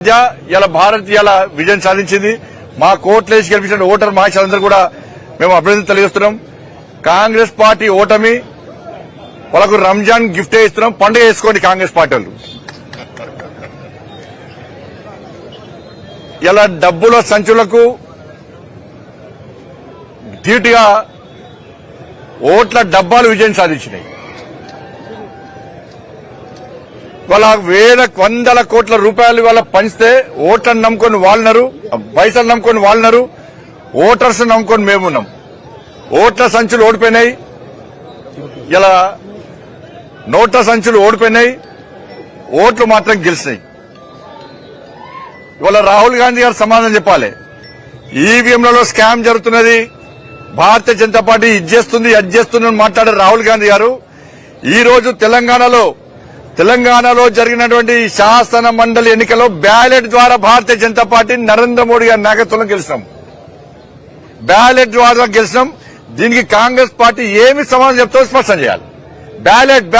ఇలా భారత్ ఇలా విజయం సాధించింది. మా కోట్లేసి గెలిపించిన ఓటర్ మహాశయులందరూ కూడా మేము అభినందన తెలియజేస్తున్నాం. కాంగ్రెస్ పార్టీ ఓటమి వాళ్ళకు రంజాన్ గిఫ్ట్ ఇస్తున్నాం. పండుగ చేసుకోండి కాంగ్రెస్ పార్టీ వాళ్ళు. ఇలా డబ్బుల సంచులకు ధీటుగా ఓట్ల డబ్బాలు విజయం సాధించినాయి. వాళ్ళ వందల కోట్ల రూపాయలు వాళ్ళ పంచితే ఓట్లను నమ్ముకొని వాళ్ళన్నారు, పైసలు నమ్ముకొని వాళ్ళన్నారు, ఓటర్స్ నమ్ముకొని మేమున్నాం. ఓట్ల సంచులు ఓడిపోయినాయి, ఇలా నోట్ల సంచులు ఓడిపోయినాయి, ఓట్లు మాత్రం గెలిచినాయి. ఇవాళ రాహుల్ గాంధీ గారు సమాధానం చెప్పాలి. ఈవీఎంలలో స్కామ్ జరుగుతున్నది, భారతీయ జనతా పార్టీ ఇది చేస్తుంది అది చేస్తుంది మాట్లాడే రాహుల్ గాంధీ గారు ఈ రోజు తెలంగాణలో జరిగినటువంటి శాసన మండలి ఎన్నికల్లో బ్యాలెట్ ద్వారా భారతీయ జనతా పార్టీ నరేంద్ర మోడీ గారి నాయకత్వంలో గెలిచినాం. బ్యాలెట్ ద్వారా గెలిచినాం. దీనికి కాంగ్రెస్ పార్టీ ఏమి సమాధానం చెప్తారో స్పష్టం చేయాలి. బ్యాలెట్